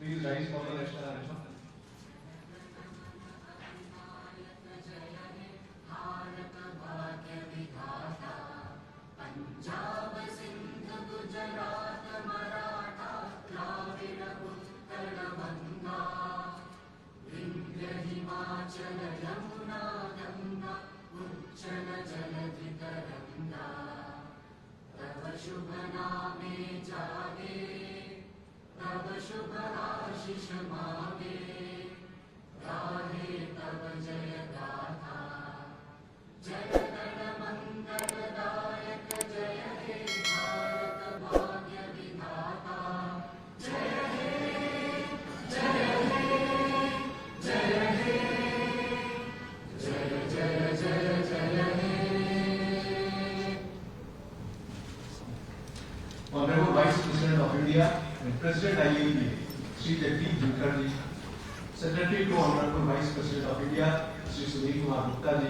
Please rise for the national anthem. Punjab Sindh Gujarat Maratha Dravid Utkal बंगा विंध्य हिमाचल यमुना गंगा उच्चल जलधि तरंगा तव शुभ नामे जागे तव शुभ आशीष मांगे गाहे तव जय गाथा जय गण मंगलदायक जय हे भारत भाग्य विधाता जय हे जय हे जय हे जय जय जय जय हे। Honorable Vice President of India and President IIPA, Shri Jagdeep Dhankhar ji, Secretary to Honorable Vice President of India, Shri Sunil Kumar Gupta ji,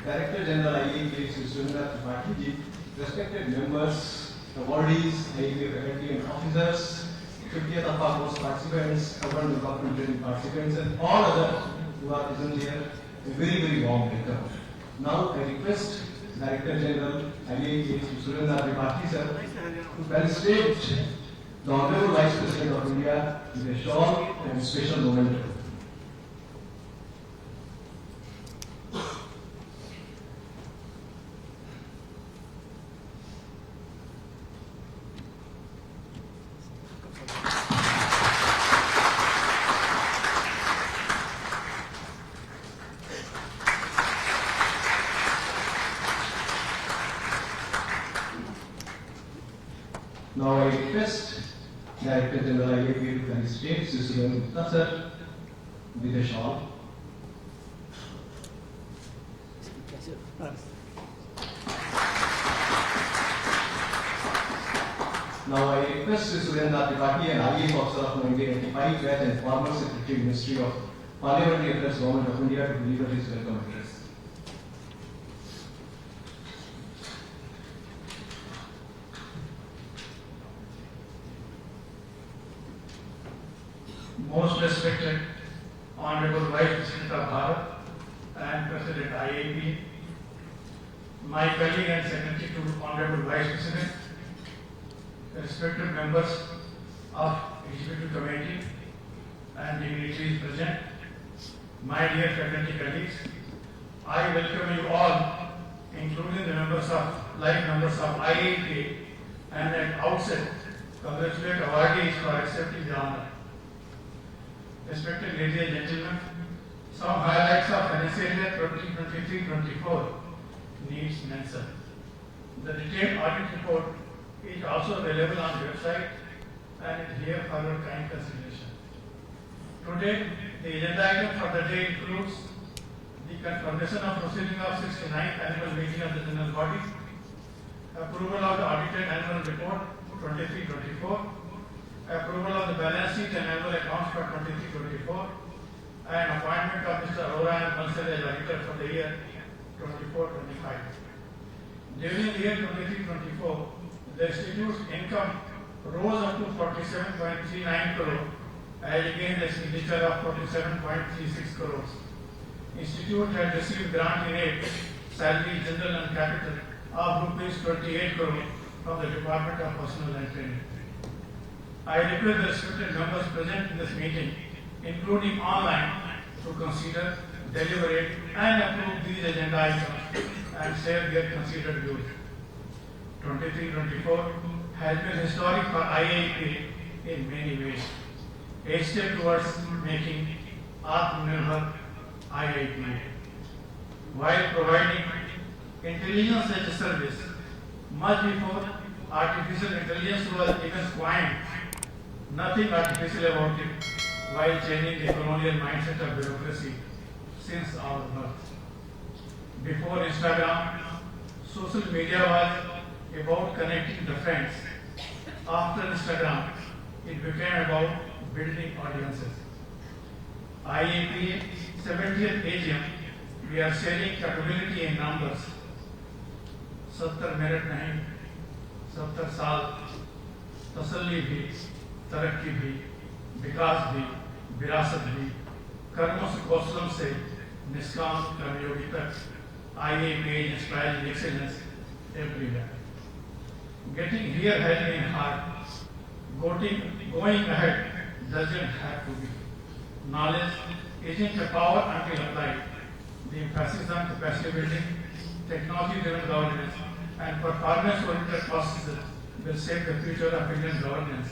Director General IIPA, Shri Surendra Tripathi ji, respected members, awardees, IIPA faculty and officers, 50th of our course participants, government development training participants, and all others who are present here, a very, very warm welcome. Now I request Director General IIPA, Shri Surendra Tripathi sir, to felicitate the Honorable Vice President of India with a shawl and special memento. Now I request Director General IIPA to felicitate Shri Surendra Gupta sir with a shawl. Now I request Shri Surendra Tripathi, an IAS officer of 1985 batch and former Secretary Ministry of Parliamentary Affairs Government of India, to deliver his welcome address. Most respected Honorable Vice President of Bharat and President IIPA, my colleague and Secretary to Honorable Vice President, respected members of Executive Committee and dignitaries present, my dear faculty colleagues, I welcome you all, including the members of IIPA, and at outset congratulate awardees for accepting the honor. Respected ladies and gentlemen, some highlights of financial year 2023-24 needs mention. The detailed audit report is also available on the website and is here for your kind consideration. Today, the agenda item for the day includes the confirmation of proceeding of 69th annual meeting of the General Body, approval of the audited annual report 23-24, approval of the balance sheet and annual accounts for 23-24, and appointment of Mr. Arora and Bansal as auditor for the year 24-25. During the year 23-24, the institute's income rose up to 47.39 crore as against the expenditure of 47.36 crores. Institute had received grant in aid, salary, general and capital of rupees 28 crore from the Department of Personnel and Training. I request the respected members present in this meeting, including online, to consider, deliberate and approve these agenda items and share their considered views. 23-24 has been historic for IIPA in many ways. A step towards making Atmanirbhar IIPA, while providing intelligence as a service much before artificial intelligence was even coined. Nothing artificial about it, while changing the colonial mindset of bureaucracy since our birth. Before Instagram, social media was about connecting the friends. After Instagram, it became about building audiences. IIPA 70th AGM, we are sharing capability in numbers. 70 minute नहीं, 70 साल तसल्ली भी, तरक्की भी, विकास भी, विरासत भी, कर्मों से कौशलम से निष्काम कर्मयोगी तक, IIPA inspiring excellence everywhere. Getting here has been hard. Going ahead doesn't have to be. Knowledge isn't a power until applied. The emphasis on capacity building, technology-driven governance, and performance-oriented processes will shape the future of Indian governance.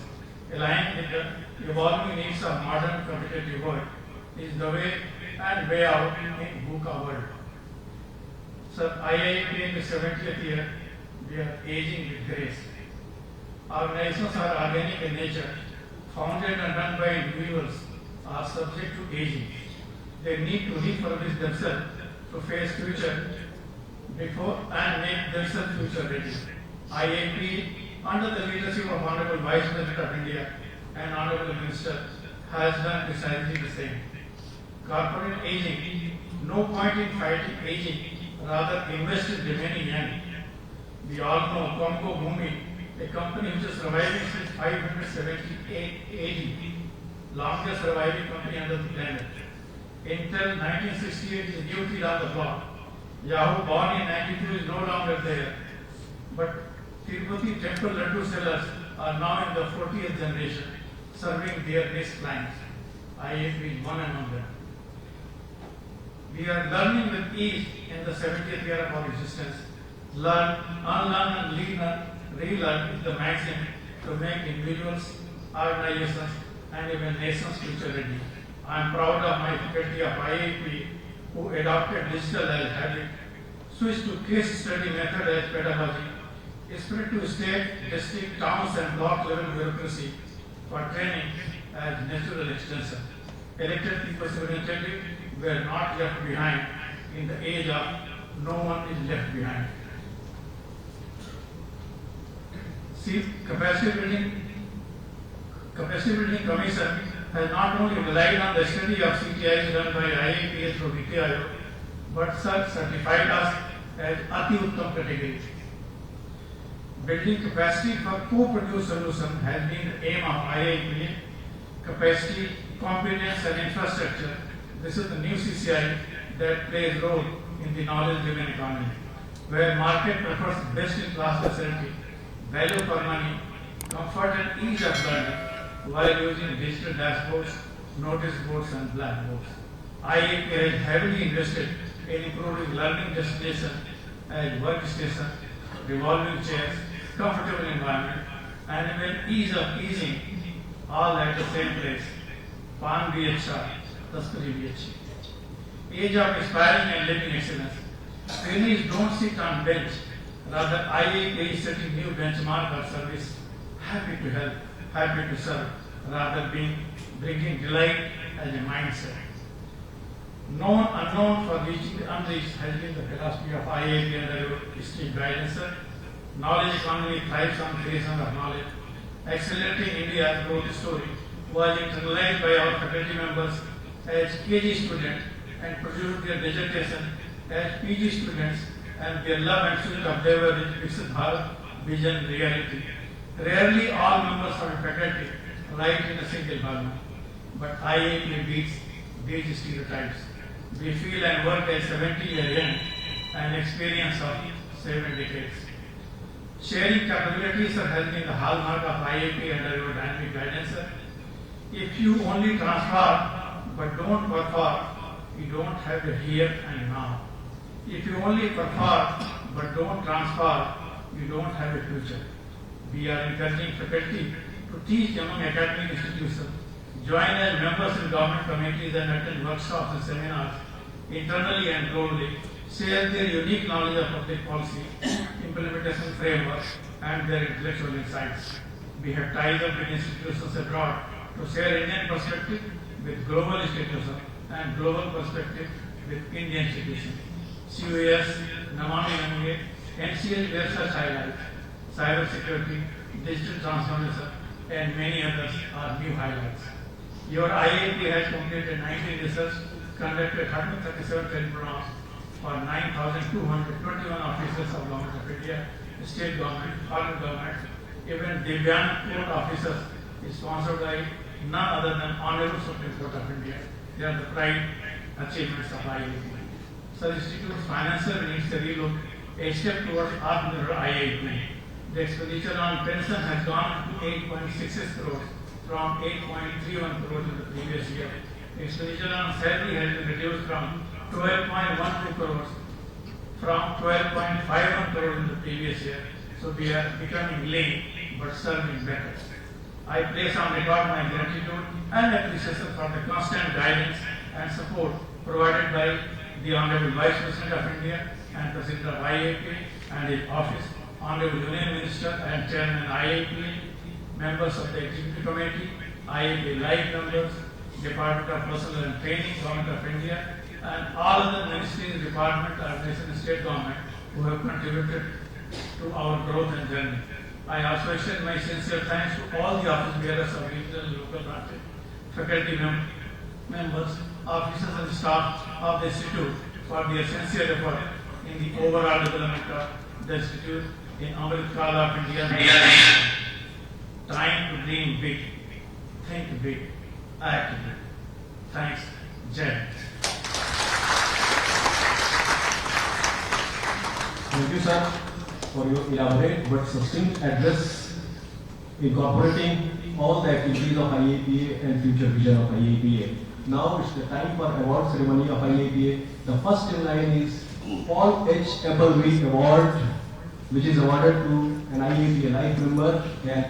Aligned with the evolving needs of modern competitive world is the way and way out in VUCA world. So IIPA in the 70th year, we are aging with grace. Organizations are organic in nature, founded and run by individuals, are subject to aging. They need to refurbish themselves to face future before and make themselves future ready. IIPA, under the leadership of Honorable Vice President of India and Honorable Minister, has done precisely the same. Corporate aging, no point in fighting aging, rather invest in remaining young. We all know Congo Bhumi, a company which is surviving since 578 AD, longest surviving company under the planet. Until 1968 is a new kid on the block. Yahoo, born in 92, is no longer there. But Tirupati temple laddu sellers are now in the 40th generation, serving their niche clients. IIPA is one among them. We are learning with ease in the 70th year of our existence. Learn, unlearn, and relearn is the maxim to make individuals, organizations, and even nations future ready. I am proud of my faculty of IIPA who adopted digital as habit, switched to case study method as pedagogy, spread to state, district, towns, and block level bureaucracy for training as natural extension. Elected people representative were not left behind in the age of no one is left behind. See, capacity building commission has not only relied on the study of CTIs done by IIPA through VTIO, but certified us as Ati Uttam category. Building capacity for co-produced solution has been the aim of IIPA. Capacity, competence, and infrastructure. This is the new CCI that plays role in the knowledge-driven economy, where market prefers best-in-class facility, value for money, comfort and ease of learning, while using digital dashboards, notice boards, and blackboards. IIPA has heavily invested in improving learning destination as workstation, revolving chairs, comfortable environment, and even easing all at the same place. Pan bhi acha, Taskari bhi achi. Age of aspiring and living excellence. Trainees don't sit on bench. Rather, IIPA is setting new benchmark of service. Happy to help, happy to serve. Rather bringing delight as a mindset. Known unknown for reaching the unreached has been the philosophy of IIPA under your esteemed guidance, sir. Knowledge economy thrives on creation of knowledge. Accelerating India's growth story was internalized by our faculty members as KG students and produced their dissertation as PG students, and their love and sweet of endeavor is Viksit Bharat vision reality. Rarely all members of the faculty write in a single volume, but IIPA beats these stereotypes. We feel and work as 70-year young and experience of 7 decades. Sharing capabilities has been the hallmark of IIPA under your dynamic guidance. If you only transfer but don't perform, you don't have a here and now. If you only perform but don't transfer, you don't have a future. We are encouraging faculty to teach among academic institutions, join as members in government committees and attend workshops and seminars, internally and globally, share their unique knowledge of public policy, implementation framework, and their intellectual insights. We have tied up with institutions abroad to share Indian perspective with global institutions and global perspective with Indian institutions. CUS, Namami Gange, NCL were such highlights. Cyber security, digital transformation, and many others are new highlights. Your IIPA has completed 19 research, conducted 137 training programs for 9,221 officers of Government of India, state government, foreign government, even Divyang court officers is sponsored by none other than Honorable Supreme Court of India. They are the pride achievements of IIPA. So the institute's financial needs to relook a step towards Atmanirbhar IIPA. The expenditure on pension has gone to 8.66 crores from 8.31 crores in the previous year. The expenditure on salary has been reduced from 12.12 crores from 12.51 crores in the previous year. So we are becoming lean but serving better. I place on record my gratitude and appreciation for the constant guidance and support provided by the Honorable Vice President of India and President of IIPA and his office, Honorable Union Minister and Chairman IIPA, members of the Executive Committee, IIPA Life members, Department of Personnel and Training, Government of India, and all other ministries, department, organization, and state government who have contributed to our growth and journey. I also extend my sincere thanks to all the office bearers of regional and local branches, faculty members, officers and staff of the Institute for their sincere effort in the overall development of the Institute in Amrit Kala of India. Time to dream big, think big, act big. Thanks, Jai. Thank you, sir, for your elaborate but succinct address incorporating all the activities of IIPA and future vision of IIPA. Now it's the time for award ceremony of IIPA. The first in line is Paul H. Appleby Award, which is awarded to an IIPA Life member and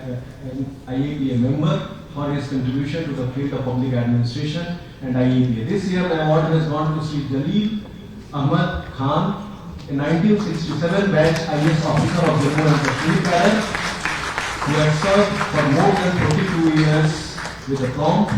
an IIPA member for his contribution to the field of public administration and IIPA. This year the award has gone to Sri Jalil Ahmad Khan, a 1967 batch IS officer of Jammu and Kashmir cadre, who has served for more than 42 years with a prompt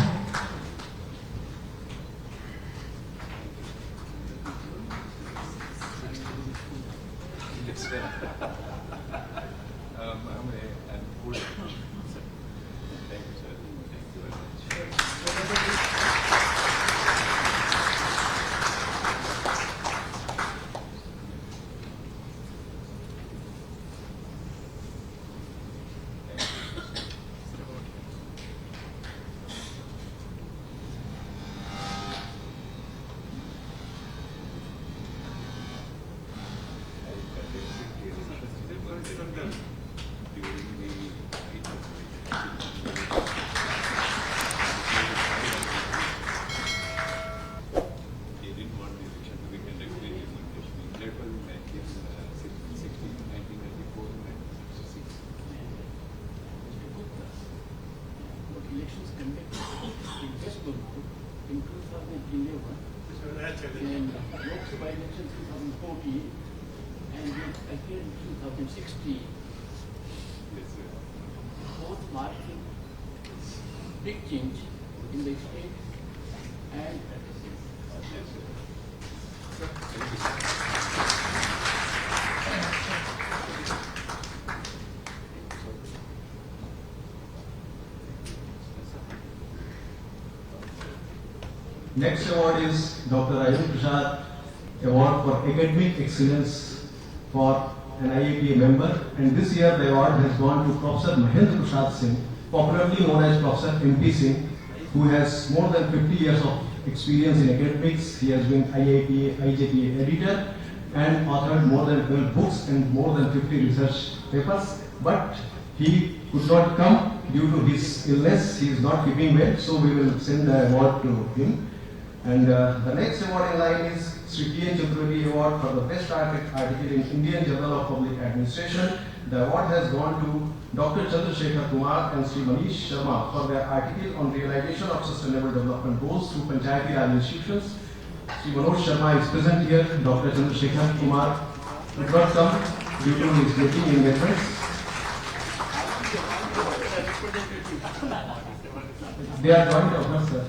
elections conducted in West Bengal in 2011 and Lok Sabha elections 2014 and then again 2016. Both marking big change in the state and next award is Dr. Rajendra Prasad Award for Academic Excellence for an IIPA member, and this year the award has gone to Professor Mahendra Prasad Singh, popularly known as Professor MP Singh, who has more than 50 years of experience in academics. He has been IIPA, IJPA editor and authored more than 12 books and more than 50 research papers, but he could not come due to his illness. He is not keeping well, so we will send the award to him. And the next award in line is Sri T.N. Chaturvedi Award for the best article in Indian Journal of Public Administration. The award has gone to Dr. Chandrasekhar Kumar and Sri Manish Sharma for their article on realization of sustainable development goals through Panchayati Raj institutions. Sri Manoj Sharma is present here. Dr. Chandrasekhar Kumar could not come due to his meeting engagements. They are joint owners, sir.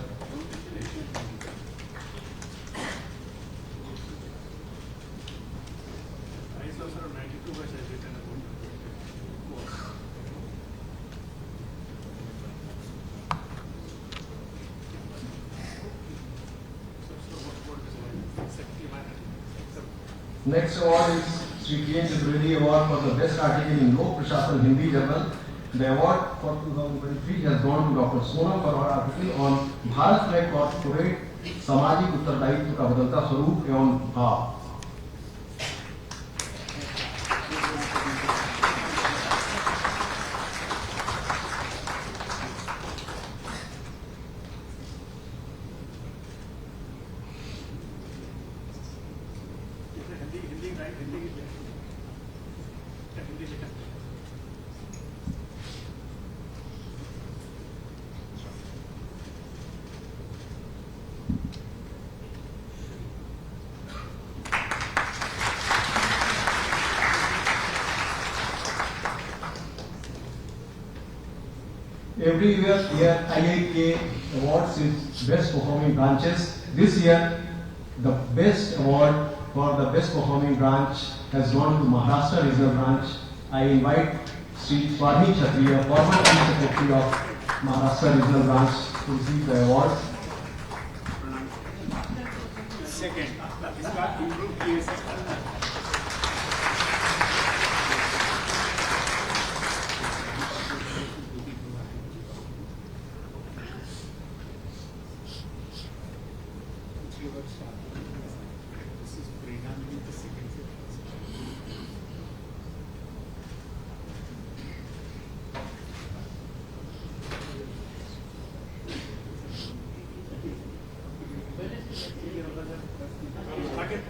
Next award is Sri T.N. Chaturvedi Award for the best article in Lok Prashashan Hindi Journal The award for 2023 has gone to Dr. Sonam for her article on Bharat में corporate सामाजिक उत्तरदायित्व का बदलता स्वरूप एवं भाव। Every year IIPA awards its best performing branches. This year, the best award for the best performing branch has gone to Maharashtra Regional Branch. I invite Sri Swami Kshatriya, former Chief Secretary of Maharashtra Regional Branch, to receive the award. Second, इसका improve किए सकते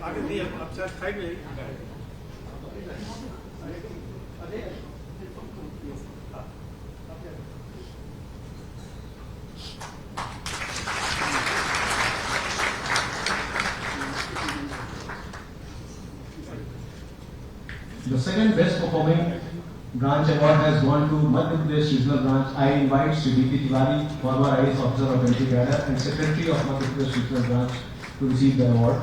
आगे दिए अब sir side में The second best performing branch award has gone to Madhya Pradesh Regional Branch. I invite Sri D.P. Tiwari, former IAS officer of MP Cadre and Secretary of Madhya Pradesh Regional Branch, to receive the award.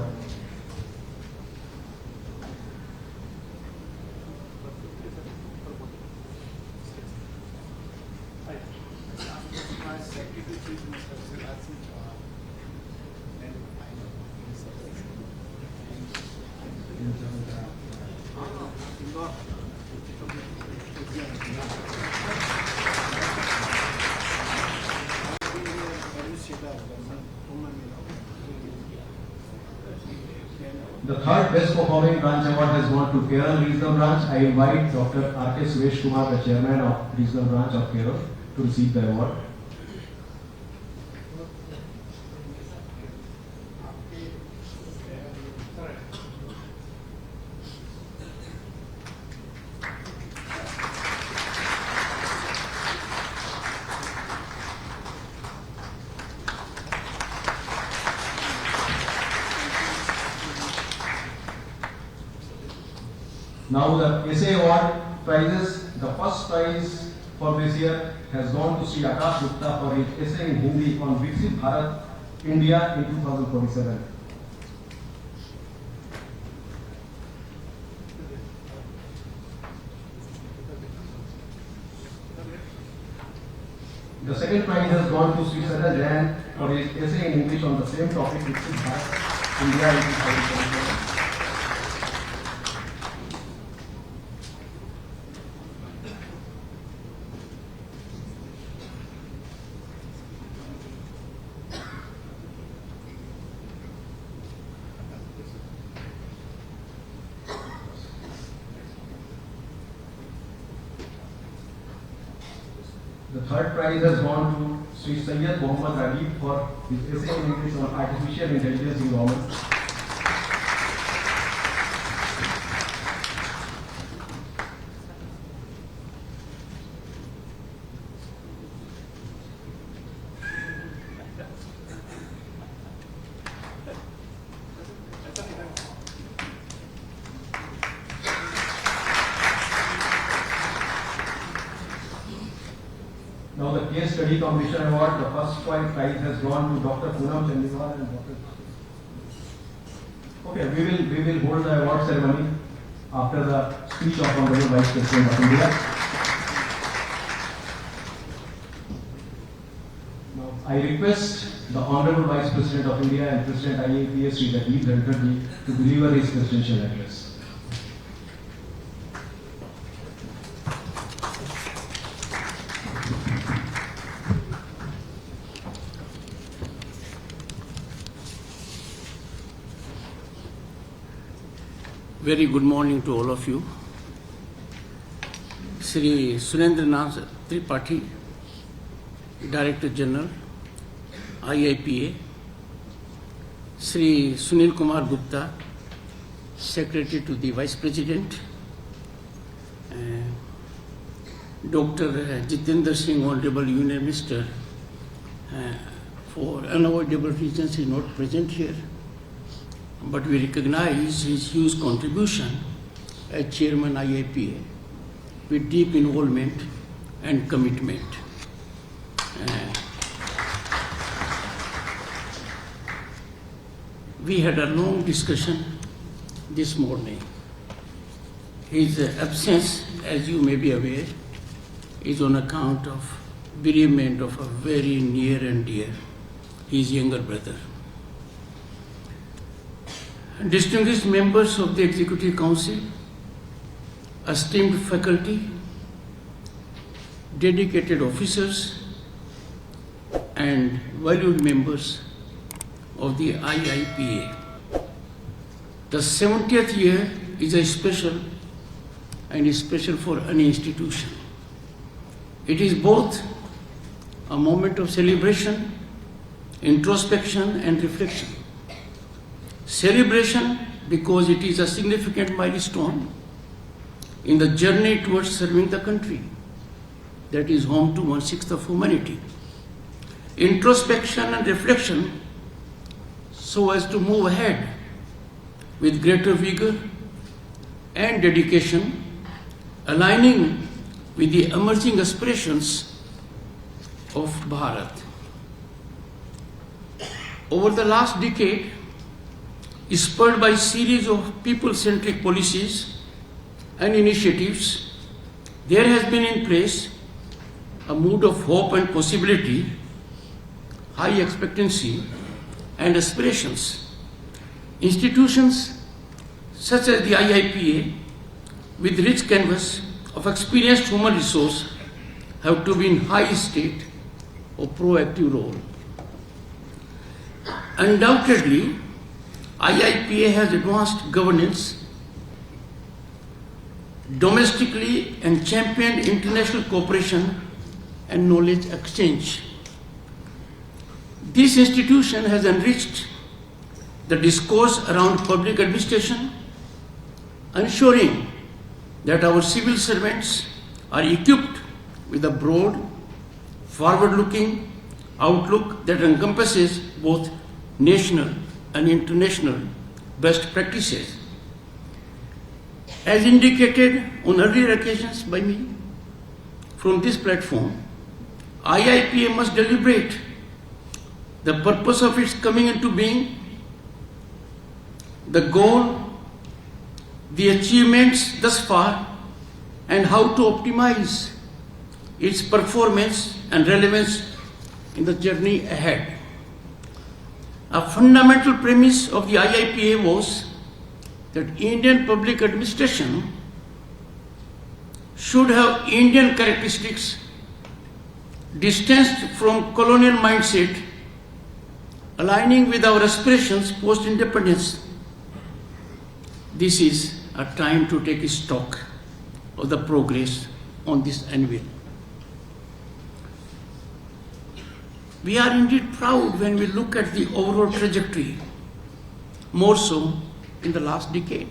The third best performing branch award has gone to Kerala Regional Branch. I invite Dr. R.K. Suresh Kumar, the Chairman of Regional Branch of Kerala, to receive the award. Now the essay award prizes. The first prize for this year has gone to Sri Akash Gupta for his essay in Hindi on Viksit Bharat, India in 2047. The second prize has gone to Sri Sajal Jain for his essay in English on the same topic, Viksit Bharat, India in 2047. The third prize has gone to Sri Sayyid Muhammad Rajib for his essay in English on artificial intelligence in government. Now the case study competition award, the first prize has gone to Dr. Poonam Chandiwal and Dr. Okay, we will hold the award ceremony after the speech of Honorable Vice President of India. Now I request the Honorable Vice President of India and President IIPA Sri Jagdeep Dhankhar to deliver his presidential address. Very good morning to all of you. Sri Surendranath Tripathi, Director General, IIPA, Sri Sunil Kumar Gupta, Secretary to the Vice President, Dr. Jitendra Singh, Honorable Union Minister, for unavoidable reasons is not present here, but we recognize his huge contribution as Chairman IIPA with deep involvement and commitment. We had a long discussion this morning. His absence, as you may be aware, is on account of bereavement of a very near and dear, his younger brother. Distinguished members of the Executive Council, esteemed faculty, dedicated officers, and valued members of the IIPA. The 70th year is a special and is special for any institution. It is both a moment of celebration, introspection, and reflection. Celebration because it is a significant milestone in the journey towards serving the country that is home to 1/6 of humanity. Introspection and reflection so as to move ahead with greater vigor and dedication, aligning with the emerging aspirations of Bharat. Over the last decade, spurred by a series of people-centric policies and initiatives, there has been in place a mood of hope and possibility, high expectancy and aspirations. Institutions such as the IIPA, with rich canvas of experienced human resource, have to be in high state of proactive role. Undoubtedly, IIPA has advanced governance domestically and championed international cooperation and knowledge exchange. This institution has enriched the discourse around public administration, ensuring that our civil servants are equipped with a broad, forward-looking outlook that encompasses both national and international best practices. As indicated on earlier occasions by me, from this platform, IIPA must deliberate the purpose of its coming into being, the goal, the achievements thus far, and how to optimize its performance and relevance in the journey ahead. A fundamental premise of the IIPA was that Indian public administration should have Indian characteristics, distanced from colonial mindset, aligning with our aspirations post-independence. This is a time to take stock of the progress on this anvil. We are indeed proud when we look at the overall trajectory, more so in the last decade.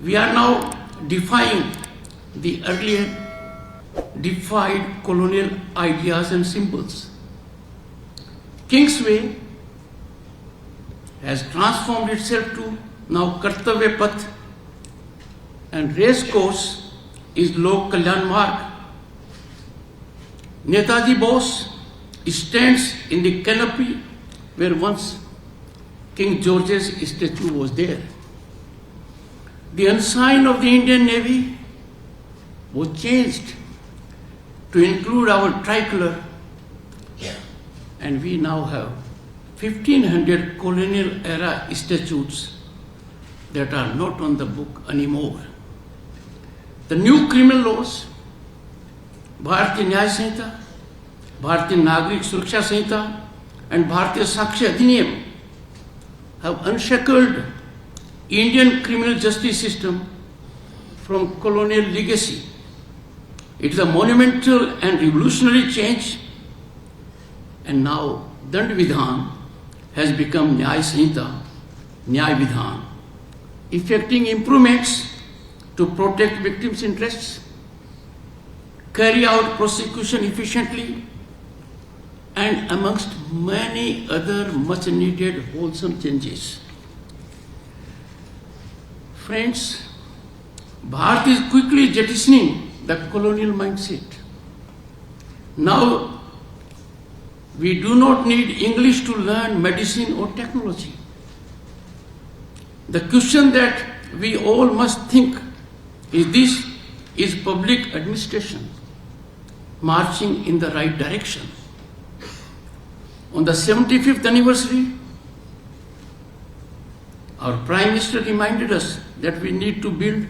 We are now defying the earlier defied colonial ideas and symbols. Kingsway has transformed itself to now Kartavya Path, and race course is Lok Kalyan Marg. Netaji Bose stands in the canopy where once King George's statue was there. The ensign of the Indian Navy was changed to include our tricolor, and we now have 1500 colonial era statutes that are not on the book anymore. The new criminal laws, Bharatiya Nyaya Sanhita, Bharatiya Nagrik Suraksha Sanhita, and Bharatiya Sakshi Adhiniyam have unshackled Indian criminal justice system from colonial legacy. It is a monumental and revolutionary change, and now Dand Vidhan has become Nyay Sanhita, Nyay Vidhan, effecting improvements to protect victims' interests, carry out prosecution efficiently, and amongst many other much needed wholesome changes. Friends, Bharat is quickly jettisoning the colonial mindset. Now, we do not need English to learn medicine or technology. The question that we all must think is public administration marching in the right direction? On the 75th anniversary, our Prime Minister reminded us that we need to build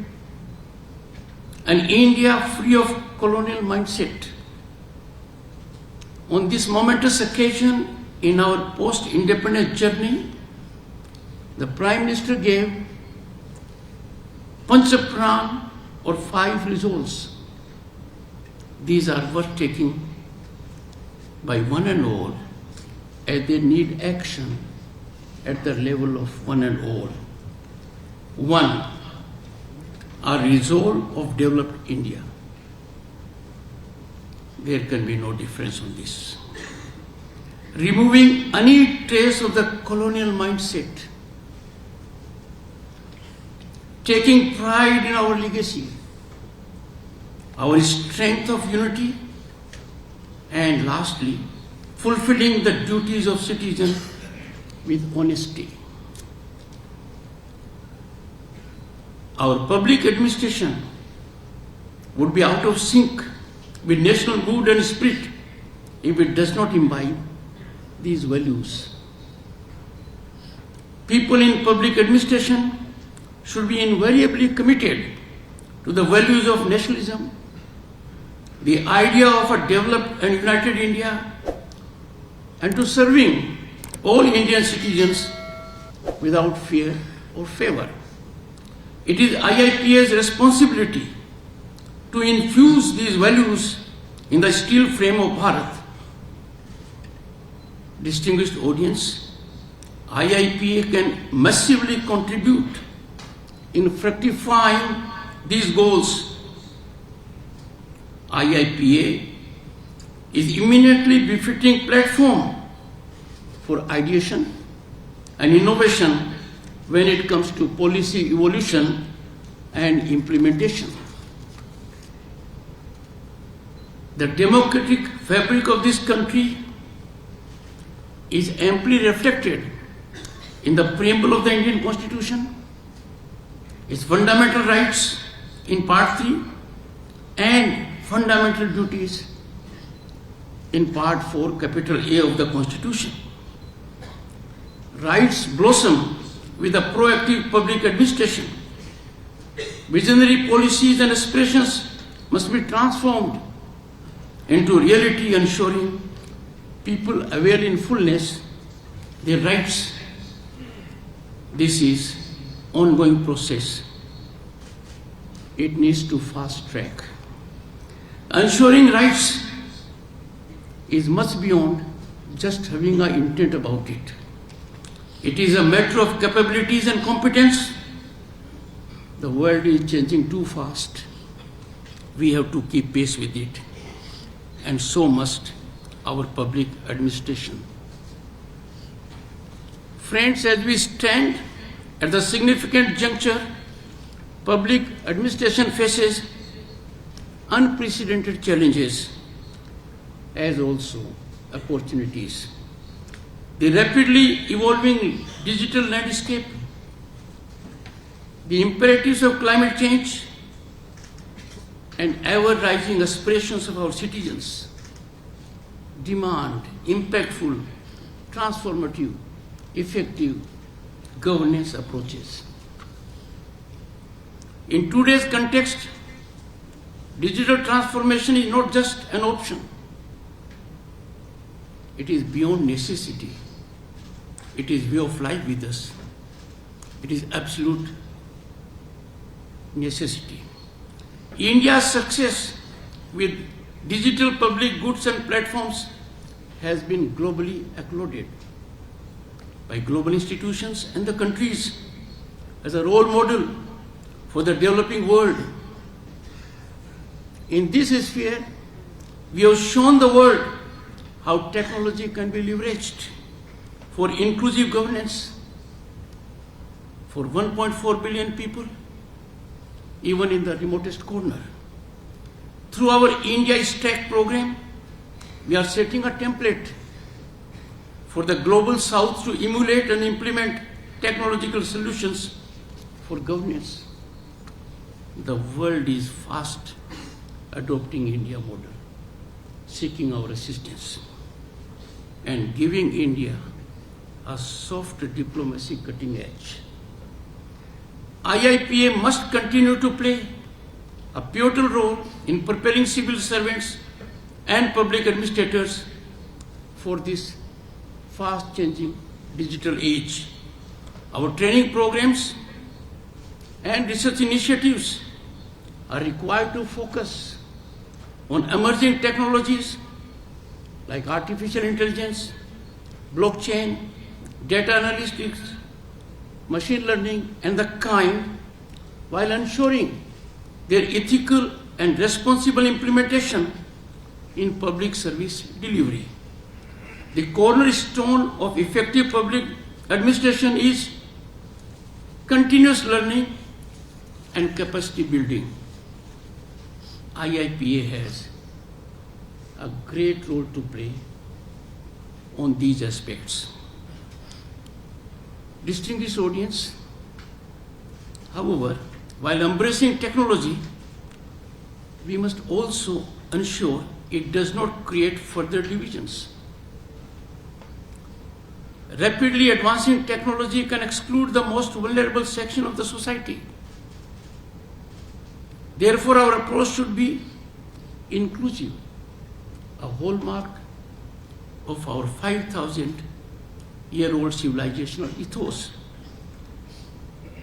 an India free of colonial mindset. On this momentous occasion in our post-independence journey, the Prime Minister gave Panchapran or 5 resolves. These are worth taking by one and all, as they need action at the level of one and all. 1. A resolve of developed India. There can be no difference on this. Removing any trace of the colonial mindset. Taking pride in our legacy, our strength of unity, and lastly, fulfilling the duties of citizen with honesty. Our public administration would be out of sync with national mood and spirit if it does not imbibe these values. People in public administration should be invariably committed to the values of nationalism, the idea of a developed and united India, and to serving all Indian citizens without fear or favor. It is IIPA's responsibility to infuse these values in the steel frame of Bharat. Distinguished audience, IIPA can massively contribute in fructifying these goals. IIPA is eminently befitting platform for ideation and innovation when it comes to policy evolution and implementation. The democratic fabric of this country is amply reflected in the preamble of the Indian Constitution, its fundamental rights in Part 3, and fundamental duties in Part 4, Capital A of the Constitution. Rights blossom with a proactive public administration. Visionary policies and aspirations must be transformed into reality, ensuring people avail in fullness their rights. This is ongoing process. It needs to fast track. Ensuring rights is much beyond just having an intent about it. It is a matter of capabilities and competence. The world is changing too fast. We have to keep pace with it. And so must our public administration. Friends, as we stand at the significant juncture, public administration faces unprecedented challenges as also opportunities. The rapidly evolving digital landscape, the imperatives of climate change, and ever-rising aspirations of our citizens demand impactful, transformative, effective governance approaches. In today's context, digital transformation is not just an option. It is beyond necessity. It is way of life with us. It is absolute necessity. India's success with digital public goods and platforms has been globally applauded by global institutions and the countries as a role model for the developing world. In this sphere, we have shown the world how technology can be leveraged for inclusive governance for 1.4 billion people, even in the remotest corner. Through our India Stack program, we are setting a template for the global south to emulate and implement technological solutions for governance. The world is fast adopting India model, seeking our assistance and giving India a soft diplomacy cutting edge. IIPA must continue to play a pivotal role in preparing civil servants and public administrators for this fast-changing digital age. Our training programs and research initiatives are required to focus on emerging technologies like artificial intelligence, blockchain, data analytics, machine learning, and the kind, while ensuring their ethical and responsible implementation in public service delivery. The cornerstone of effective public administration is continuous learning and capacity building. IIPA has a great role to play on these aspects. Distinguished audience, however, while embracing technology, we must also ensure it does not create further divisions. Rapidly advancing technology can exclude the most vulnerable section of the society. Therefore, our approach should be inclusive, a hallmark of our 5,000-year-old civilizational ethos.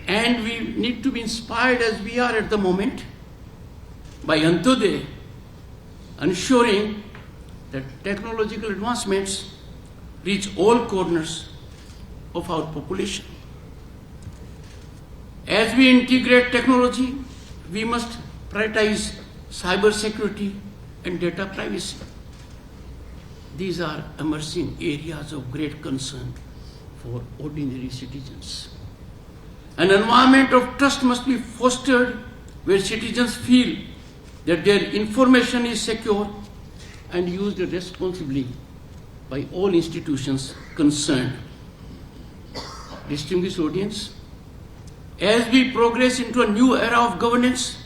And we need to be inspired, as we are at the moment, by Antyodaya, ensuring that technological advancements reach all corners of our population. As we integrate technology, we must prioritize cyber security and data privacy. These are emerging areas of great concern for ordinary citizens. An environment of trust must be fostered where citizens feel that their information is secure and used responsibly by all institutions concerned. Distinguished audience, as we progress into a new era of governance,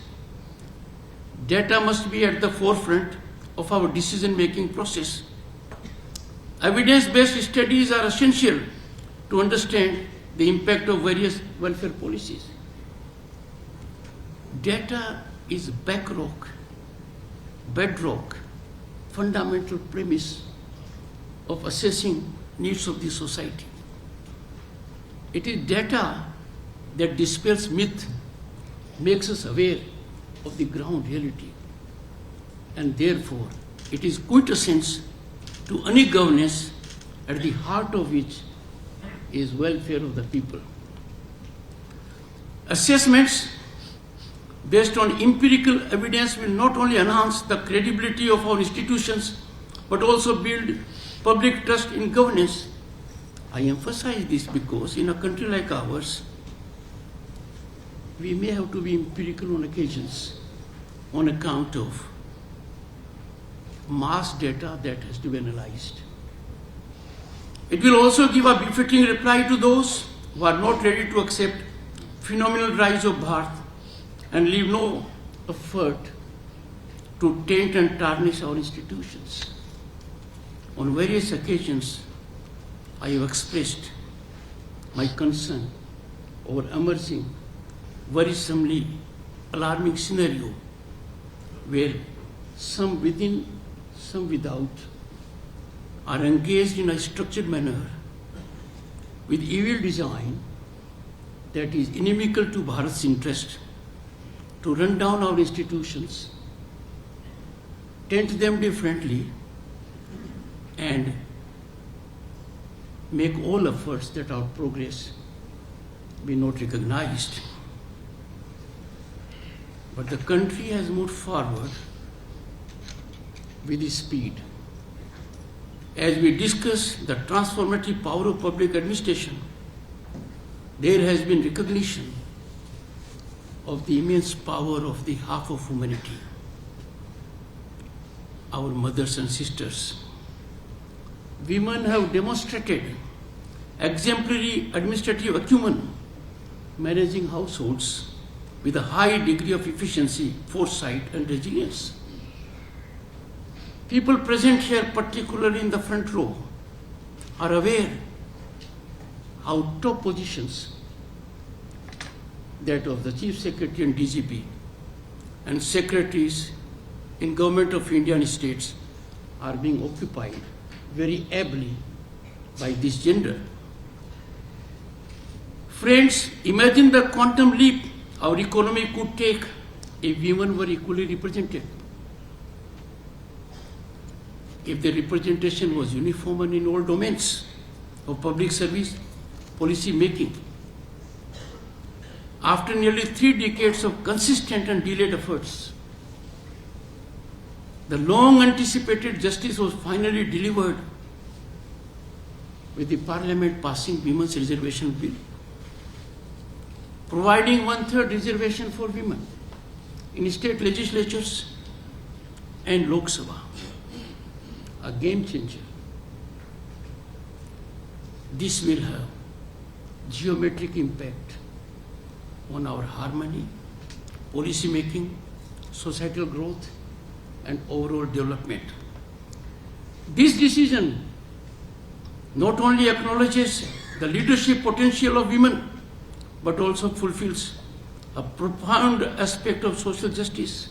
data must be at the forefront of our decision-making process. Evidence-based studies are essential to understand the impact of various welfare policies. Data is bedrock, fundamental premise of assessing needs of the society. It is data that dispels myth, makes us aware of the ground reality, and therefore it is quintessence to any governance at the heart of which is welfare of the people. Assessments based on empirical evidence will not only enhance the credibility of our institutions, but also build public trust in governance. I emphasize this because in a country like ours, we may have to be empirical on occasions on account of mass data that has to be analyzed. It will also give a befitting reply to those who are not ready to accept phenomenal rise of Bharat and leave no effort to taint and tarnish our institutions. On various occasions, I have expressed my concern over emerging worrisomely alarming scenario where some within, some without are engaged in a structured manner with evil design that is inimical to Bharat's interest, to run down our institutions, tend them differently, and make all efforts that our progress be not recognized. But the country has moved forward with speed. As we discuss the transformative power of public administration, there has been recognition of the immense power of the half of humanity, our mothers and sisters. Women have demonstrated exemplary administrative acumen, managing households with a high degree of efficiency, foresight, and resilience. People present here, particularly in the front row, are aware how top positions, that of the Chief Secretary and DGP, and secretaries in Government of India and states, are being occupied very ably by this gender. Friends, imagine the quantum leap our economy could take if women were equally represented. If the representation was uniform in all domains of public service, policy making. After nearly 3 decades of consistent and delayed efforts, the long anticipated justice was finally delivered with the Parliament passing Women's Reservation Bill, providing 1/3 reservation for women in state legislatures and Lok Sabha. A game changer. This will have geometric impact on our harmony, policy making, societal growth, and overall development. This decision not only acknowledges the leadership potential of women, but also fulfills a profound aspect of social justice.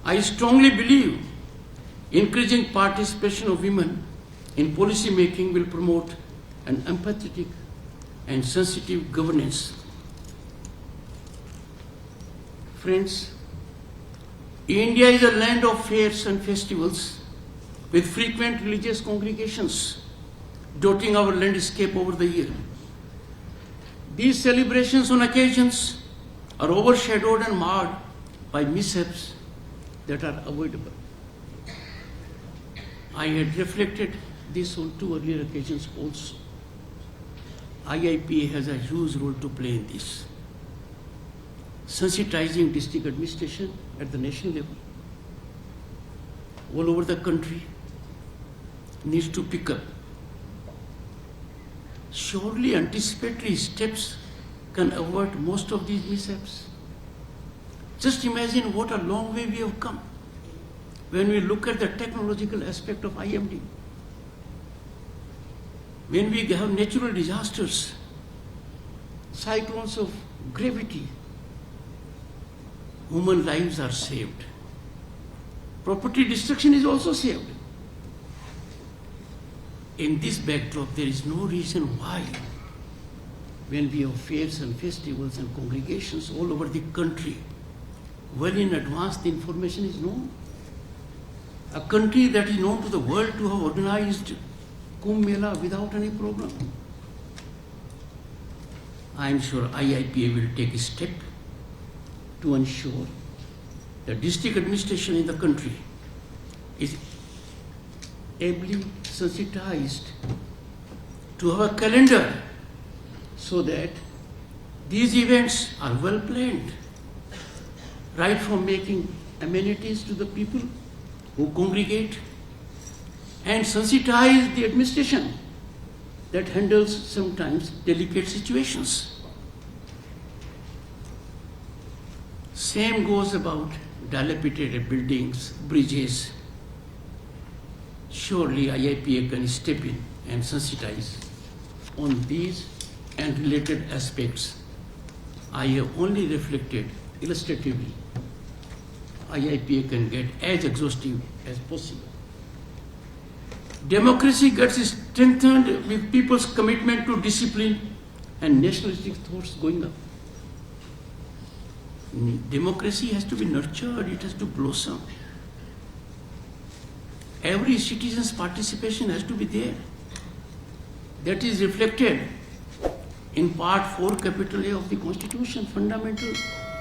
I strongly believe increasing participation of women in policy making will promote an empathetic and sensitive governance. Friends, India is a land of fairs and festivals with frequent religious congregations dotting our landscape over the year. These celebrations on occasions are overshadowed and marred by mishaps that are avoidable. I had reflected this on 2 earlier occasions also. IIPA has a huge role to play in this. Sensitizing district administration at the national level, all over the country, needs to pick up. Surely anticipatory steps can avert most of these mishaps. Just imagine what a long way we have come when we look at the technological aspect of IMD. When we have natural disasters, cyclones of gravity, human lives are saved. Property destruction is also saved. In this backdrop, there is no reason why, when we have fairs and festivals and congregations all over the country, well in advance the information is known. A country that is known to the world to have organized Kumbh Mela without any problem. I am sure IIPA will take a step to ensure the district administration in the country is ably sensitized to have a calendar so that these events are well planned, right from making amenities to the people who congregate and sensitize the administration that handles sometimes delicate situations. Same goes about dilapidated buildings, bridges. Surely IIPA can step in and sensitize on these and related aspects. I have only reflected illustratively. IIPA can get as exhaustive as possible. Democracy gets strengthened with people's commitment to discipline and nationalistic thoughts going up. Democracy has to be nurtured, it has to blossom. Every citizen's participation has to be there. That is reflected in Part 4, Capital A of the Constitution, fundamental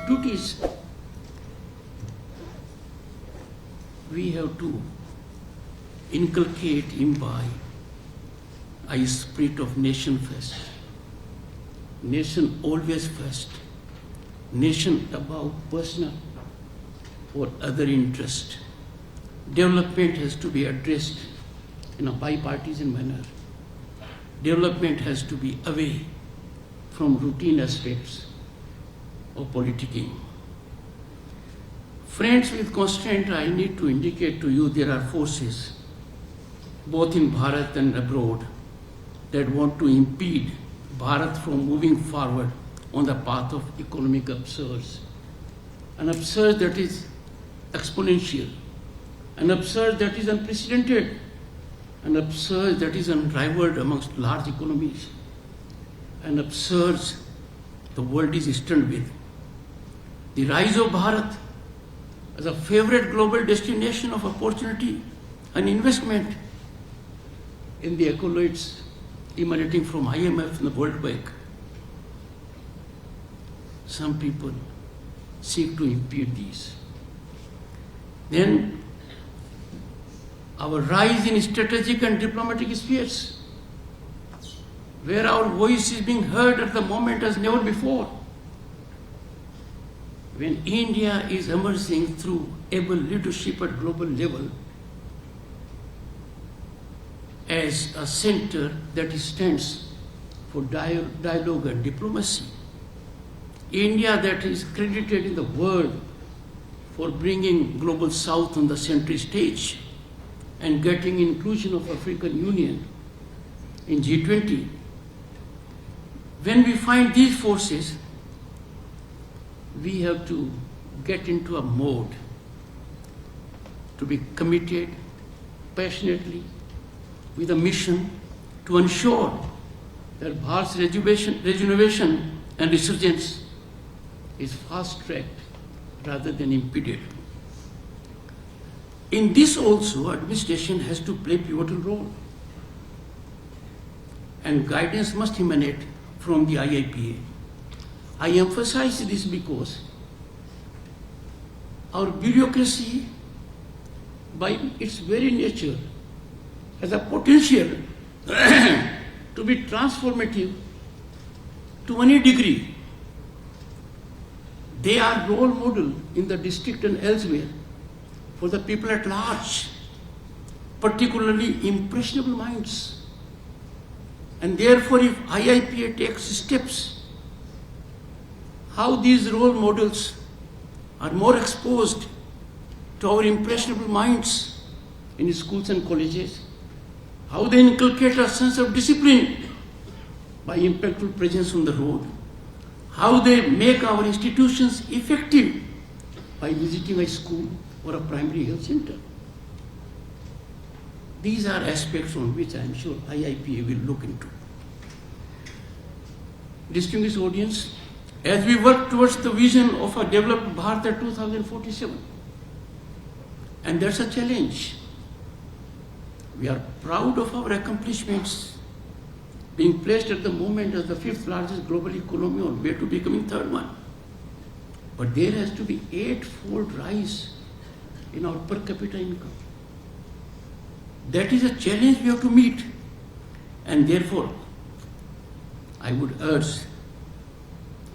duties. We have to inculcate, imbibe a spirit of nation first. Nation always first. Nation above personal or other interest. Development has to be addressed in a bipartisan manner. Development has to be away from routine aspects of politicking. Friends, with constraint, I need to indicate to you there are forces, both in Bharat and abroad, that want to impede Bharat from moving forward on the path of economic upsurge. An upsurge that is exponential, an upsurge that is unprecedented, an upsurge that is unrivaled amongst large economies, an upsurge the world is stunned with. The rise of Bharat as a favorite global destination of opportunity and investment in the accolades emanating from IMF and the World Bank. Some people seek to impede these. Then our rise in strategic and diplomatic spheres, where our voice is being heard at the moment as never before. When India is emerging through able leadership at global level as a center that stands for dialogue and diplomacy, India that is credited in the world for bringing Global South on the center stage and getting inclusion of African Union in G20. When we find these forces, we have to get into a mode to be committed passionately with a mission to ensure that Bharat's rejuvenation and resurgence is fast-tracked rather than impeded. In this also, administration has to play a pivotal role, and guidance must emanate from the IIPA. I emphasize this because our bureaucracy, by its very nature, has a potential to be transformative to any degree. They are role model in the district and elsewhere for the people at large, particularly impressionable minds. And therefore, if IIPA takes steps, how these role models are more exposed to our impressionable minds in schools and colleges, how they inculcate a sense of discipline by impactful presence on the road, how they make our institutions effective by visiting a school or a primary health center. These are aspects on which I am sure IIPA will look into. Distinguished audience, as we work towards the vision of a developed Bharat 2047, and that's a challenge. We are proud of our accomplishments, being placed at the moment as the 5th largest global economy on way to becoming 3rd one. But there has to be 8-fold rise in our per capita income. That is a challenge we have to meet, and therefore I would urge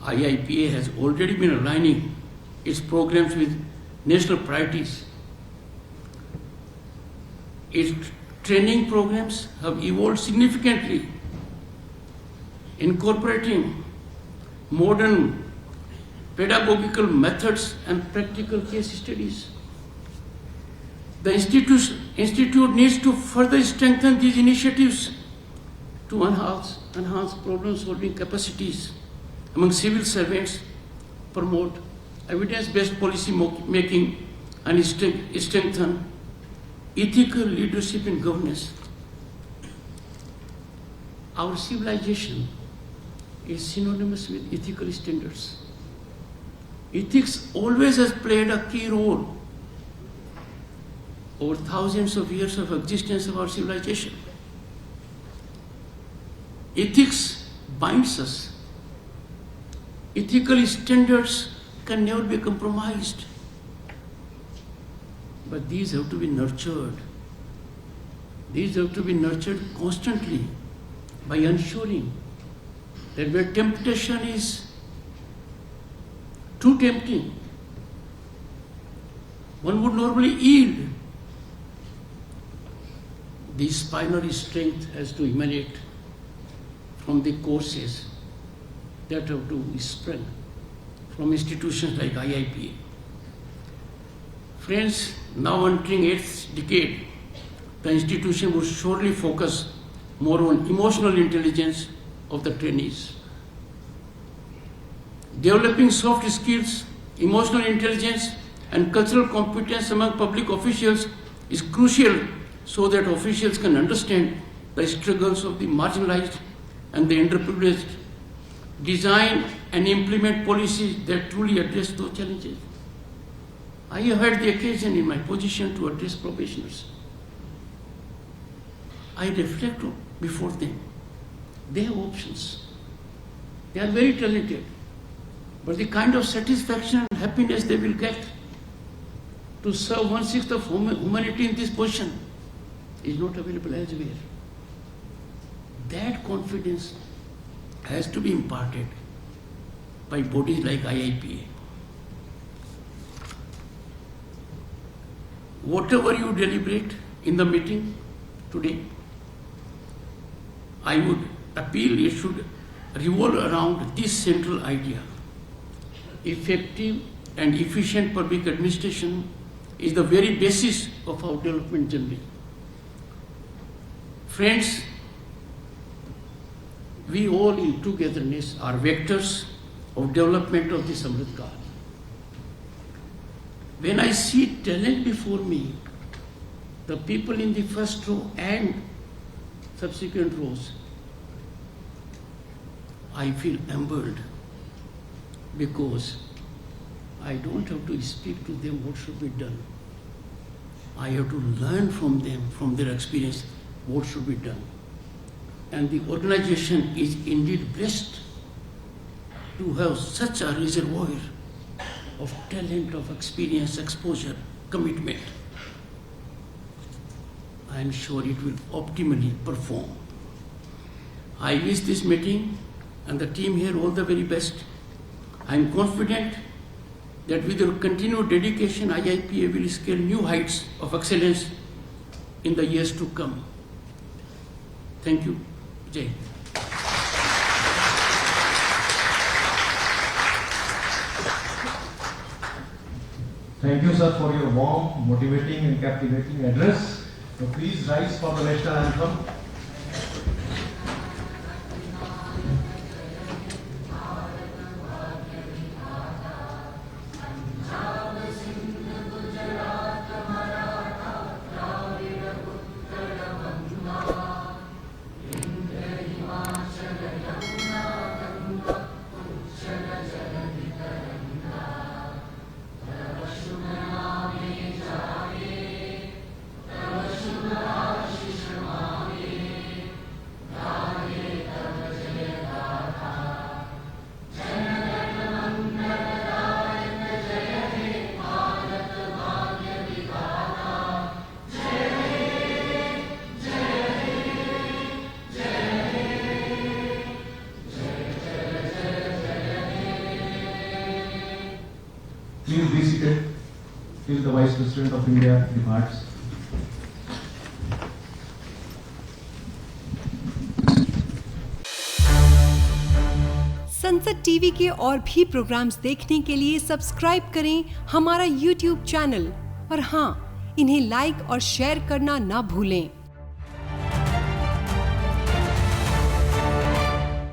IIPA has already been aligning its programs with national priorities. Its training programs have evolved significantly, incorporating modern pedagogical methods and practical case studies. The institute needs to further strengthen these initiatives to enhance problem-solving capacities among civil servants, promote evidence-based policy making, and strengthen ethical leadership in governance. Our civilization is synonymous with ethical standards. Ethics always has played a key role over thousands of years of existence of our civilization. Ethics binds us. Ethical standards can never be compromised. But these have to be nurtured. These have to be nurtured constantly by ensuring that where temptation is too tempting, one would normally yield. The spinal strength has to emanate from the courses that have to spring from institutions like IIPA. Friends, now entering 8th decade, the institution would surely focus more on emotional intelligence of the trainees. Developing soft skills, emotional intelligence, and cultural competence among public officials is crucial so that officials can understand the struggles of the marginalized and the underprivileged, design and implement policies that truly address those challenges. I have had the occasion in my position to address probationers. I reflect before them. They have options. They are very talented. But the kind of satisfaction and happiness they will get to serve 1/6 of humanity in this position is not available elsewhere. That confidence has to be imparted by bodies like IIPA. Whatever you deliberate in the meeting today, I would appeal it should revolve around this central idea. Effective and efficient public administration is the very basis of our development journey. Friends, we all in togetherness are vectors of development of this Amrit Kaal. When I see talent before me, the people in the first row and subsequent rows, I feel humbled because I don't have to speak to them what should be done. I have to learn from them, from their experience, what should be done. And the organization is indeed blessed to have such a reservoir of talent, of experience, exposure, commitment. I am sure it will optimally perform. I wish this meeting and the team here all the very best. I am confident that with your continued dedication, IIPA will scale new heights of excellence in the years to come. Thank you. Jai. Thank you, sir, for your warm, motivating and captivating address. So please rise for the national anthem. Please be seated till the Vice President of India departs. संसद TV के और भी programmes देखने के लिए subscribe करें हमारा YouTube channel और हाँ, इन्हें लाइक और शेयर करना ना भूलें।